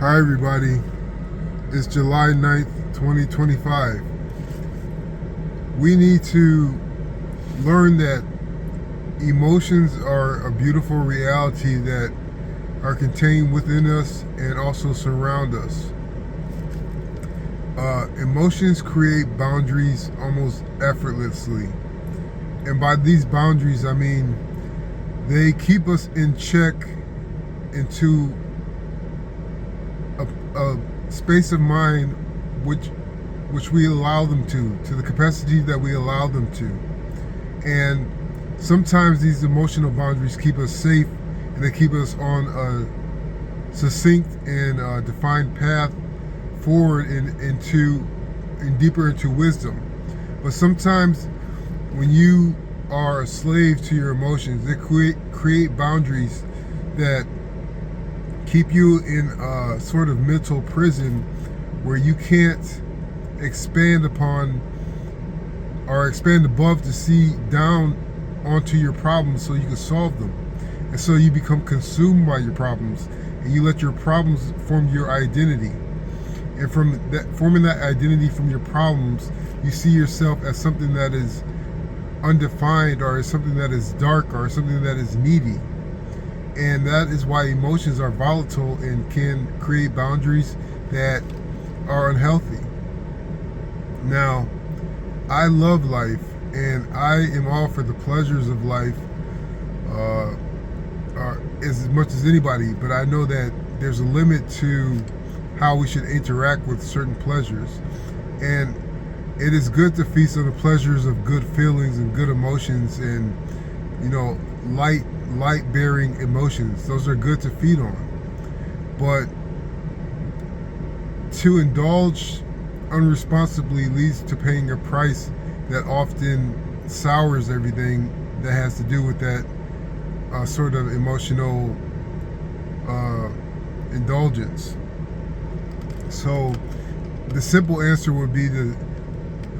Hi everybody, it's July 9th, 2025. We need to learn that emotions are a beautiful reality that are contained within us and also surround us. Emotions create boundaries almost effortlessly. And by these boundaries, I mean they keep us in check into a space of mind which we allow them to the capacity that we allow them to. And sometimes these emotional boundaries keep us safe and they keep us on a succinct and defined path forward and deeper into wisdom. But sometimes when you are a slave to your emotions, they create boundaries that keep you in a sort of mental prison where you can't expand upon or expand above to see down onto your problems so you can solve them. And so you become consumed by your problems and you let your problems form your identity. And from that, forming that identity from your problems, you see yourself as something that is undefined or as something that is dark or something that is needy. And that is why emotions are volatile and can create boundaries that are unhealthy. Now, I love life and I am all for the pleasures of life as much as anybody, but I know that there's a limit to how we should interact with certain pleasures. And it is good to feast on the pleasures of good feelings and good emotions and, light bearing emotions. Those are good to feed on. But to indulge unresponsibly leads to paying a price that often sours everything that has to do with that sort of emotional indulgence. So the simple answer would be to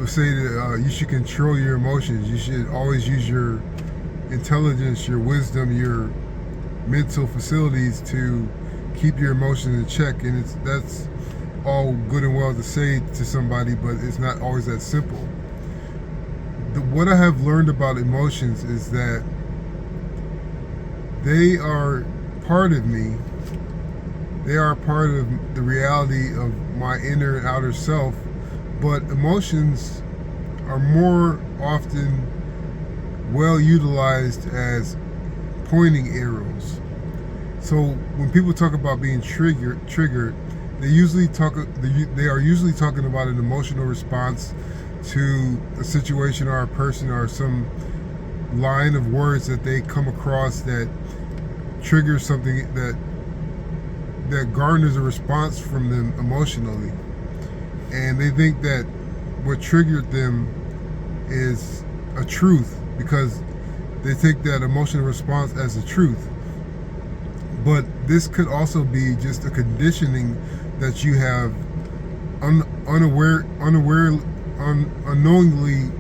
say that you should control your emotions. You should always use your intelligence, your wisdom, your mental facilities to keep your emotions in check. And that's all good and well to say to somebody, but it's not always that simple. What I have learned about emotions is that they are part of me. They are part of the reality of my inner and outer self, but emotions are more often well utilized as pointing arrows. So when people talk about being triggered, they are usually talking about an emotional response to a situation or a person or some line of words that they come across that triggers something that garners a response from them emotionally. And they think that what triggered them is a truth because they take that emotional response as a truth. But this could also be just a conditioning that you have unknowingly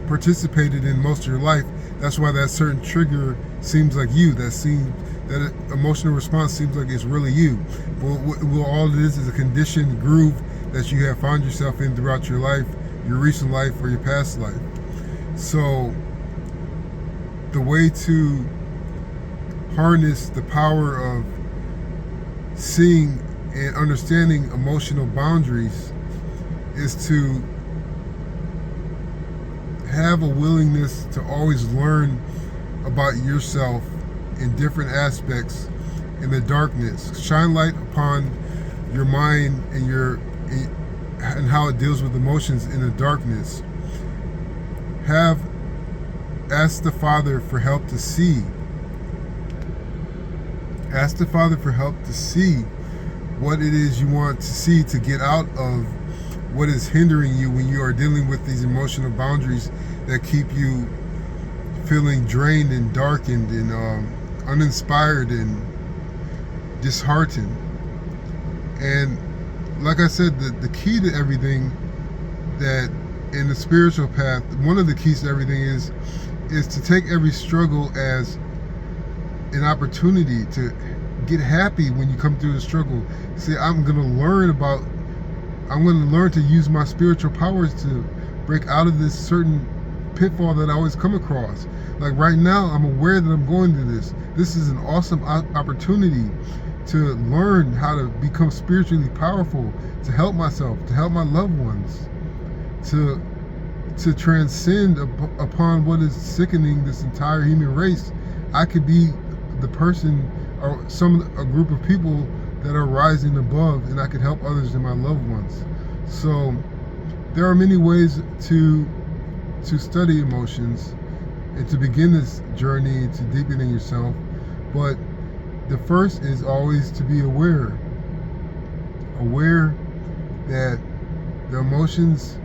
participated in most of your life. That's why that certain trigger seems like you. That emotional response seems like it's really you. Well, all it is a conditioned groove that you have found yourself in throughout your life, your recent life, or your past life. So the way to harness the power of seeing and understanding emotional boundaries is to have a willingness to always learn about yourself in different aspects in the darkness. Shine light upon your mind and how it deals with emotions in the darkness. Ask the Father for help to see. Ask the Father for help to see what it is you want to see to get out of what is hindering you when you are dealing with these emotional boundaries that keep you feeling drained and darkened and uninspired and disheartened. And like I said, the key to everything that in the spiritual path, one of the keys to everything is to take every struggle as an opportunity to get happy when you come through the struggle. Say, I'm going to learn to use my spiritual powers to break out of this certain pitfall that I always come across. Like right now, I'm aware that I'm going through this. This is an awesome opportunity to learn how to become spiritually powerful, to help myself, to help my loved ones, to transcend upon what is sickening this entire human race. I could be the person or a group of people that are rising above, and I could help others and my loved ones. So there are many ways to study emotions and to begin this journey to deepening yourself, but the first is always to be aware that the emotions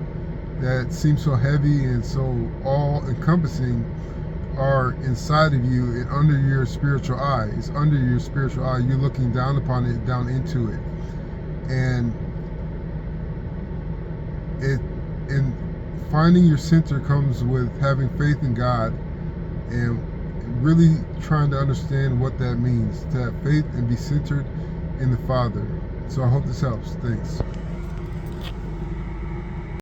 that seem so heavy and so all-encompassing are inside of you and under your spiritual eye. It's under your spiritual eye. You're looking down upon it, down into it. And finding your center comes with having faith in God and really trying to understand what that means, to have faith and be centered in the Father. So I hope this helps. Thanks.